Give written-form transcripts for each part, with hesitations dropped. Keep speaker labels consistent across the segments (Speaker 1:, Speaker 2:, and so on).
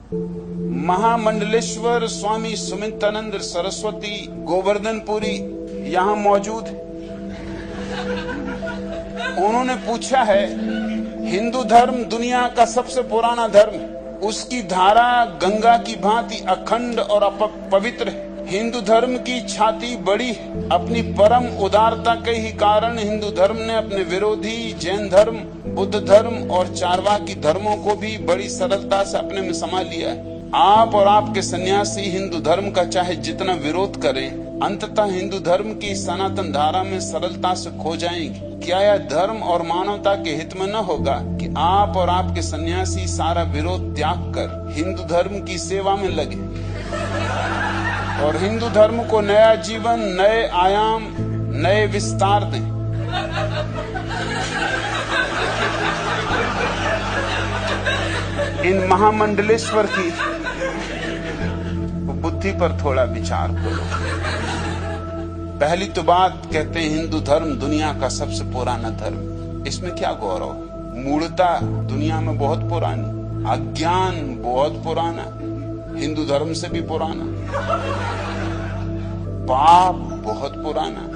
Speaker 1: महामंडलेश्वर स्वामी सुमित्रानंद सरस्वती गोवर्धनपुरी यहाँ मौजूद है। उन्होंने पूछा है, हिंदू धर्म दुनिया का सबसे पुराना धर्म है, उसकी धारा गंगा की भांति अखंड और पवित्र है। हिंदू धर्म की छाती बड़ी है। अपनी परम उदारता के ही कारण हिंदू धर्म ने अपने विरोधी जैन धर्म, बुद्ध धर्म और चारवाकी धर्मों को भी बड़ी सरलता से अपने में समा लिया है। आप और आपके सन्यासी हिंदू धर्म का चाहे जितना विरोध करें, अंततः हिंदू धर्म की सनातन धारा में सरलता से खो जाएंगे। क्या यह धर्म और मानवता के हित में न होगा कि आप और आपके सन्यासी सारा विरोध त्याग कर हिंदू धर्म की सेवा में लगे और हिंदू धर्म को नया जीवन, नए आयाम, नए विस्तार दें। इन महामंडलेश्वर की बुद्धि पर थोड़ा विचार करो। पहली तो बात, कहते हैं हिंदू धर्म दुनिया का सबसे पुराना धर्म। इसमें क्या गौरव? मूढ़ता दुनिया में बहुत पुरानी, अज्ञान बहुत पुराना, हिंदू धर्म से भी पुराना, पाप बहुत पुराना,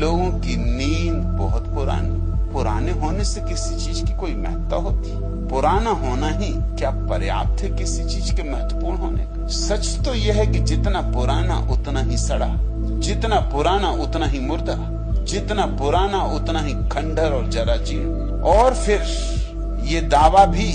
Speaker 1: लोगों की नींद बहुत पुरानी। पुराने होने से किसी चीज की कोई महत्ता होती? पुराना होना ही क्या पर्याप्त है किसी चीज के महत्वपूर्ण होने का? सच तो यह है कि जितना पुराना उतना ही सड़ा, जितना पुराना उतना ही मुर्दा, जितना पुराना उतना ही खंडर और जराजीर्ण। और फिर ये दावा भी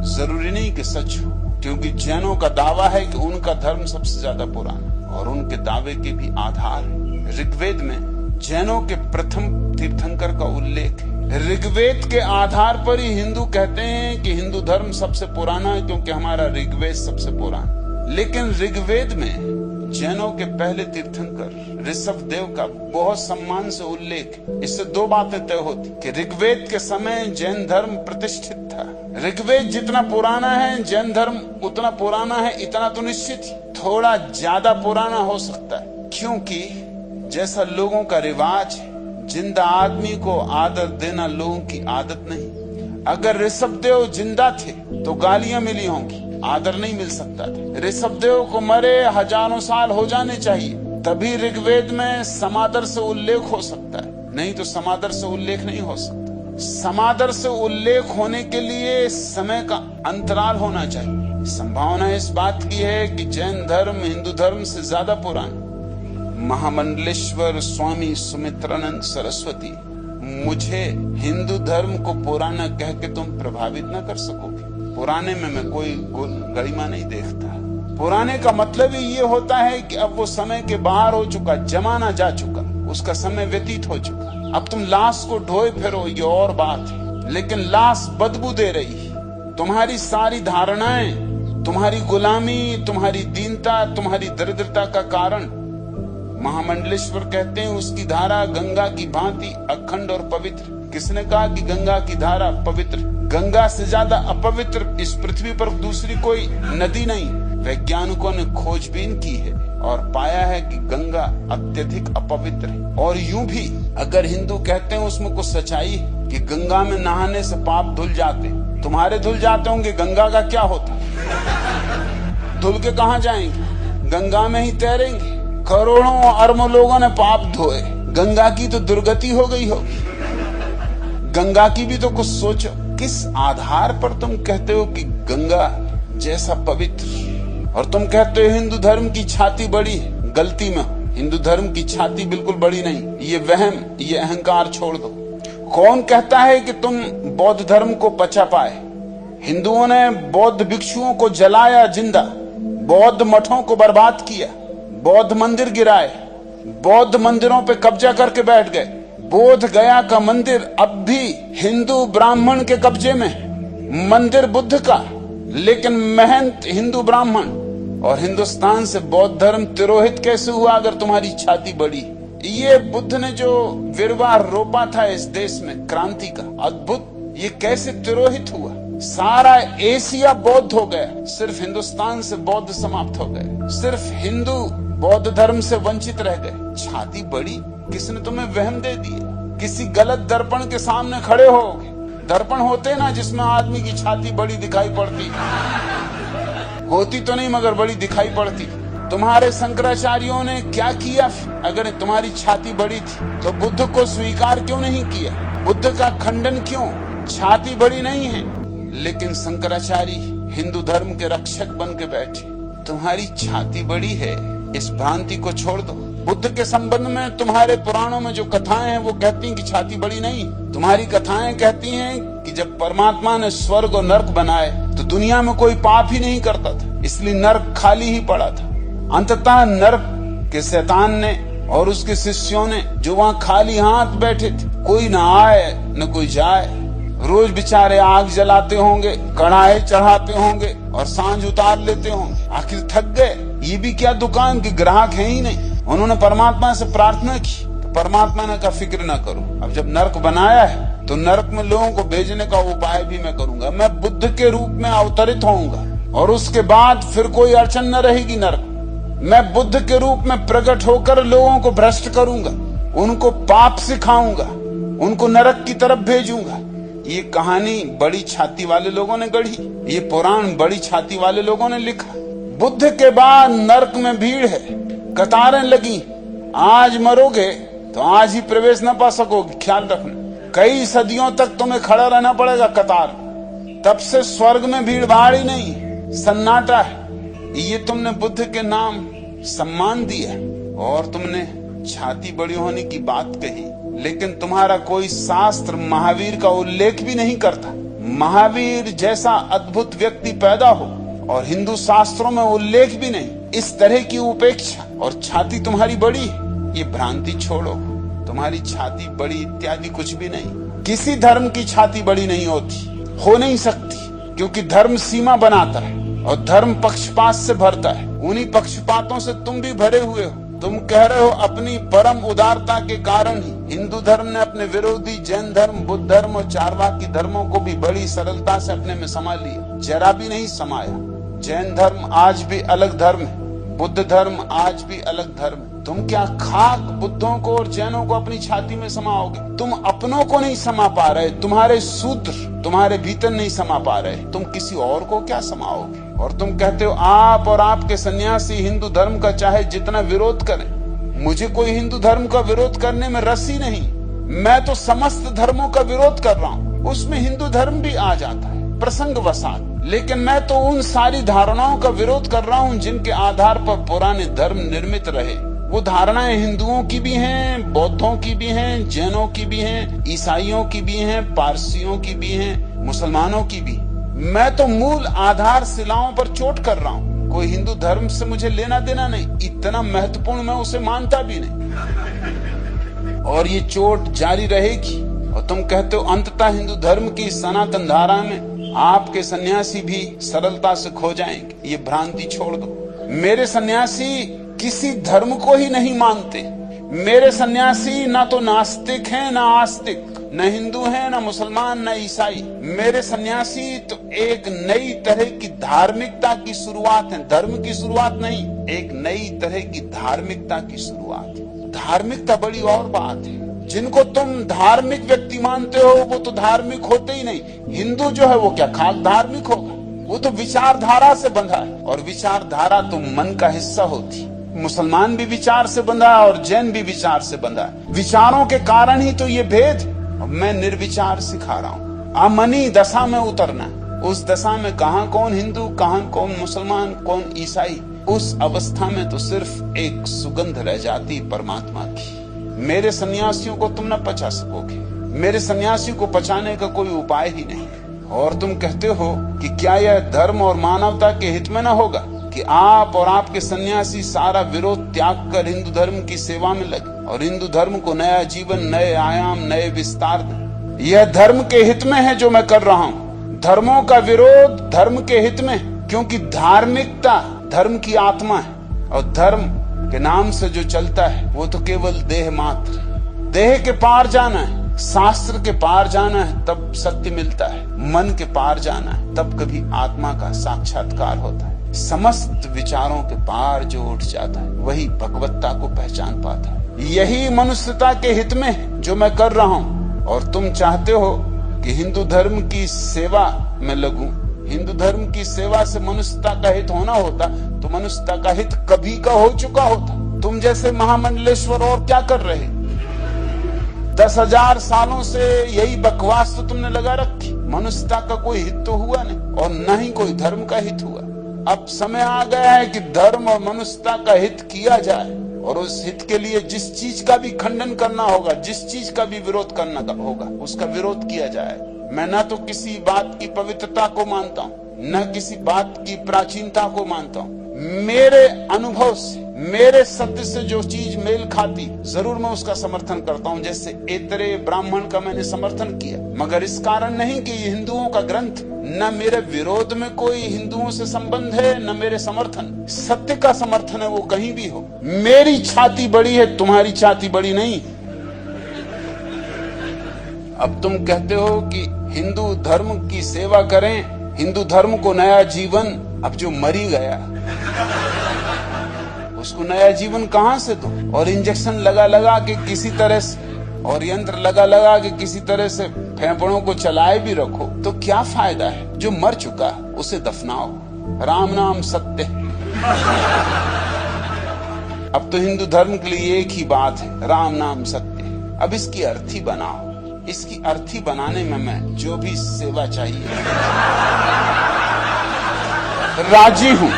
Speaker 1: जरूरी नहीं कि सच हो, क्योंकि जैनों का दावा है कि उनका धर्म सबसे ज्यादा पुराना, और उनके दावे के भी आधार है। ऋग्वेद में जैनों के प्रथम तीर्थंकर का उल्लेख है। ऋग्वेद के आधार पर ही हिंदू कहते हैं कि हिंदू धर्म सबसे पुराना है, क्योंकि हमारा ऋग्वेद सबसे पुराना। लेकिन ऋग्वेद में जैनों के पहले तीर्थंकर ऋषभदेव का बहुत सम्मान से उल्लेख। इससे दो बातें तय होती कि ऋग्वेद के समय जैन धर्म प्रतिष्ठित था। ऋग्वेद जितना पुराना है जैन धर्म उतना पुराना है, इतना तो निश्चित ही। थोड़ा ज्यादा पुराना हो सकता है, क्योंकि जैसा लोगों का रिवाज है, जिंदा आदमी को आदर देना लोगों की आदत नहीं। अगर ऋषभदेव जिंदा थे तो गालियां मिली होंगी, आदर नहीं मिल सकता था। ऋषभदेव को मरे हजारों साल हो जाने चाहिए, तभी ऋग्वेद में समादर से उल्लेख हो सकता है, नहीं तो समादर से उल्लेख नहीं हो सकता। समादर से उल्लेख होने के लिए समय का अंतराल होना चाहिए। संभावना इस बात की है कि जैन धर्म हिंदू धर्म से ज्यादा पुराना। महामंडलेश्वर स्वामी सुमित्रानंद सरस्वती, मुझे हिंदू धर्म को पुराना कह के तुम प्रभावित न कर सकोगे। पुराने में मैं कोई गरिमा नहीं देखता। पुराने का मतलब ही ये होता है कि अब वो समय के बाहर हो चुका, जमाना जा चुका, उसका समय व्यतीत हो चुका। अब तुम लाश को ढोए फिरो, ये और बात है, लेकिन लाश बदबू दे रही है। तुम्हारी सारी धारणाएं, तुम्हारी गुलामी, तुम्हारी दीनता, तुम्हारी दरिद्रता का कारण महामंडलेश्वर कहते हैं उसकी धारा गंगा की भांति अखंड और पवित्र। किसने कहा कि गंगा की धारा पवित्र? गंगा से ज्यादा अपवित्र इस पृथ्वी पर दूसरी कोई नदी नहीं। वैज्ञानिकों ने खोजबीन की है और पाया है कि गंगा अत्यधिक अपवित्र है। और यूं भी अगर हिंदू कहते हैं उसमें कुछ सच्चाई है कि गंगा में नहाने से पाप धुल जाते, तुम्हारे धुल जाते होंगे, गंगा का क्या होता? धुल के कहाँ जाएंगे? गंगा में ही तैरेंगे। करोड़ों अरबों लोगों ने पाप धोए, गंगा की तो दुर्गति हो गई होगी। गंगा की भी तो कुछ सोचो। किस आधार पर तुम कहते हो कि गंगा जैसा पवित्र, और तुम कहते हो हिंदू धर्म की छाती बड़ी है? गलती में हो, हिंदू धर्म की छाती बिल्कुल बड़ी नहीं। ये वहम, ये अहंकार छोड़ दो। कौन कहता है कि तुम बौद्ध धर्म को पचा पाए? हिंदुओं ने बौद्ध भिक्षुओं को जलाया जिंदा, बौद्ध मठों को बर्बाद किया, बौद्ध मंदिर गिराए, बौद्ध मंदिरों पे कब्जा करके बैठ गए। बोध गया का मंदिर अब भी हिंदू ब्राह्मण के कब्जे में, मंदिर बुद्ध का, लेकिन महंत हिंदू ब्राह्मण। और हिंदुस्तान से बौद्ध धर्म तिरोहित कैसे हुआ अगर तुम्हारी छाती बड़ी? ये बुद्ध ने जो विरवाह रोपा था इस देश में, क्रांति का अद्भुत, ये कैसे तिरोहित हुआ? सारा एशिया बौद्ध हो गया, सिर्फ हिंदुस्तान से बौद्ध समाप्त हो गए, सिर्फ हिंदू बौद्ध धर्म से वंचित रह गए। छाती बड़ी, किसने तुम्हें वहम दे दिया? किसी गलत दर्पण के सामने खड़े होगे। दर्पण होते ना जिसमें आदमी की छाती बड़ी दिखाई पड़ती, होती तो नहीं मगर बड़ी दिखाई पड़ती। तुम्हारे शंकराचार्यों ने क्या किया? अगर तुम्हारी छाती बड़ी थी तो बुद्ध को स्वीकार क्यों नहीं किया? बुद्ध का खंडन क्यों? छाती बड़ी नहीं है, लेकिन शंकराचार्य हिंदू धर्म के रक्षक बन के बैठे। तुम्हारी छाती बड़ी है, इस भ्रांति को छोड़ दो। बुद्ध के संबंध में तुम्हारे पुराणों में जो कथाएं हैं वो कहती हैं कि छाती बड़ी नहीं। तुम्हारी कथाएं कहती हैं कि जब परमात्मा ने स्वर्ग और नर्क बनाए तो दुनिया में कोई पाप ही नहीं करता था, इसलिए नर्क खाली ही पड़ा था। अंततः नर्क के शैतान ने और उसके शिष्यों ने जो वहां खाली हाथ बैठे थे, कोई न आए न कोई जाए, रोज बेचारे आग जलाते होंगे, कढ़ाई चढ़ाते होंगे और सांझ उतार लेते होंगे, आखिर थक गए। ये भी क्या दुकान के ग्राहक है ही नहीं। उन्होंने परमात्मा से प्रार्थना की तो परमात्मा ने कहा फिक्र न करो, अब जब नर्क बनाया है तो नर्क में लोगों को भेजने का उपाय भी मैं करूंगा। मैं बुद्ध के रूप में अवतरित होऊंगा और उसके बाद फिर कोई अड़चन न रहेगी नर्क। मैं बुद्ध के रूप में प्रकट होकर लोगों को भ्रष्ट करूंगा, उनको पाप सिखाऊंगा, उनको नरक की तरफ भेजूंगा। ये कहानी बड़ी छाती वाले लोगों ने गढ़ी, ये पुराण बड़ी छाती वाले लोगों ने लिखा। बुद्ध के बाद नरक में भीड़ है, कतारें लगी। आज मरोगे तो आज ही प्रवेश न पा सकोगे, ख्याल रखना। कई सदियों तक तुम्हें खड़ा रहना पड़ेगा कतार। तब से स्वर्ग में भीड़ भाड़ ही नहीं, सन्नाटा है। ये तुमने बुद्ध के नाम सम्मान दिया और तुमने छाती बड़ी होने की बात कही, लेकिन तुम्हारा कोई शास्त्र महावीर का उल्लेख भी नहीं करता। महावीर जैसा अद्भुत व्यक्ति पैदा हो और हिंदू शास्त्रों में उल्लेख भी नहीं। इस तरह की उपेक्षा और छाती तुम्हारी बड़ी है, ये भ्रांति छोड़ो। तुम्हारी छाती बड़ी इत्यादि कुछ भी नहीं। किसी धर्म की छाती बड़ी नहीं होती, हो नहीं सकती, क्योंकि धर्म सीमा बनाता है और धर्म पक्षपात से भरता है। उन्हीं पक्षपातों से तुम भी भरे हुए हो। तुम कह रहे हो अपनी परम उदारता के कारण ही हिंदू धर्म ने अपने विरोधी जैन धर्म, बुद्ध धर्म और चारवाकी धर्मों को भी बड़ी सरलता से अपने में समा लिया। जरा भी नहीं समाया। जैन धर्म आज भी अलग धर्म है, बुद्ध धर्म आज भी अलग धर्म है। तुम क्या खाक बुद्धों को और जैनों को अपनी छाती में समाओगे? तुम अपनों को नहीं समा पा रहे, तुम्हारे सूत्र तुम्हारे भीतर नहीं समा पा रहे, तुम किसी और को क्या समाओगे? और तुम कहते हो आप और आपके सन्यासी हिंदू धर्म का चाहे जितना विरोध करें। मुझे कोई हिंदू धर्म का विरोध करने में रस ही नहीं। मैं तो समस्त धर्मों का विरोध कर रहा हूँ, उसमें हिंदू धर्म भी आ जाता है प्रसंगवशात। लेकिन मैं तो उन सारी धारणाओं का विरोध कर रहा हूँ जिनके आधार पर पुराने धर्म निर्मित रहे। वो धारणाएं हिंदुओं की भी हैं, बौद्धों की भी हैं, जैनों की भी हैं, ईसाइयों की भी हैं, पारसियों की भी हैं, मुसलमानों की भी। मैं तो मूल आधार शिलाओं पर चोट कर रहा हूँ। कोई हिंदू धर्म से मुझे लेना देना नहीं, इतना महत्वपूर्ण मैं उसे मानता भी नहीं। और ये चोट जारी रहेगी। और तुम कहते हो अंततः हिंदू धर्म की सनातन धारा में आपके सन्यासी भी सरलता से खो जाएंगे। ये भ्रांति छोड़ दो। मेरे सन्यासी किसी धर्म को ही नहीं मानते। मेरे सन्यासी ना तो नास्तिक हैं, ना आस्तिक, न हिंदू हैं, न मुसलमान, न ईसाई। मेरे सन्यासी तो एक नई तरह की धार्मिकता की शुरुआत है। धर्म की शुरुआत नहीं, एक नई तरह की धार्मिकता की शुरुआत है। धार्मिकता बड़ी और बात है। जिनको तुम धार्मिक व्यक्ति मानते हो वो तो धार्मिक होते ही नहीं। हिंदू जो है वो क्या खाक धार्मिक होगा? वो तो विचारधारा से बंधा है, और विचारधारा तो मन का हिस्सा होती। मुसलमान भी विचार से बंधा है और जैन भी विचार से बंधा है। विचारों के कारण ही तो ये भेद। मैं निर्विचार सिखा रहा हूँ, अमनी दशा में उतरना। उस दशा में कहाँ कौन हिंदू, कहाँ कौन मुसलमान, कौन ईसाई। उस अवस्था में तो सिर्फ एक सुगंध रह जाती परमात्मा की। मेरे सन्यासियों को तुम न पचा सकोगे। मेरे सन्यासियों को पचाने का कोई उपाय ही नहीं। और तुम कहते हो कि क्या यह धर्म और मानवता के हित में न होगा कि आप और आपके सन्यासी सारा विरोध त्याग कर हिंदू धर्म की सेवा में लगे और हिंदू धर्म को नया जीवन, नए आयाम, नए विस्तार दें। यह धर्म के हित में है जो मैं कर रहा हूँ। धर्मों का विरोध धर्म के हित में, क्योंकि धार्मिकता धर्म की आत्मा है और धर्म के नाम से जो चलता है वो तो केवल देह मात्र। देह के पार जाना है, शास्त्र के पार जाना है, तब सत्य मिलता है। मन के पार जाना है, तब कभी आत्मा का साक्षात्कार होता है। समस्त विचारों के पार जो उठ जाता है वही भगवत्ता को पहचान पाता है। यही मनुष्यता के हित में है जो मैं कर रहा हूँ। और तुम चाहते हो कि हिंदू धर्म की सेवा में लगूं, हिंदू धर्म की सेवा से मनुष्यता का हित होना होता तो मनुष्यता का हित कभी का हो चुका होता। तुम जैसे महामंडलेश्वर और क्या कर रहे? 10,000 सालों से यही बकवास तो तुमने लगा रखी। मनुष्यता का कोई हित तो हुआ नहीं और न ही कोई धर्म का हित हुआ। अब समय आ गया है कि धर्म और मनुष्यता का हित किया जाए और उस हित के लिए जिस चीज का भी खंडन करना होगा, जिस चीज का भी विरोध करना होगा, उसका विरोध किया जाए। मैं न तो किसी बात की पवित्रता को मानता हूँ, न किसी बात की प्राचीनता को मानता हूँ। मेरे अनुभव से, मेरे सत्य से जो चीज मेल खाती जरूर मैं उसका समर्थन करता हूँ। जैसे ऐतरे ब्राह्मण का मैंने समर्थन किया, मगर इस कारण नहीं कि ये हिंदुओं का ग्रंथ। न मेरे विरोध में कोई हिंदुओं से संबंध है, न मेरे समर्थन। सत्य का समर्थन है, वो कहीं भी हो। मेरी छाती बड़ी है, तुम्हारी छाती बड़ी नहीं। अब तुम कहते हो कि हिंदू धर्म की सेवा करें, हिंदू धर्म को नया जीवन। अब जो मरी गया उसको नया जीवन कहां से दो? और इंजेक्शन लगा लगा के किसी तरह से, और यंत्र लगा लगा के किसी तरह से फेफड़ों को चलाए भी रखो तो क्या फायदा है? जो मर चुका उसे दफनाओ। राम नाम सत्य। अब तो हिंदू धर्म के लिए एक ही बात है, राम नाम सत्य। अब इसकी अर्थी बनाओ। इसकी अर्थी बनाने में मैं जो भी सेवा चाहिए राजी हूं।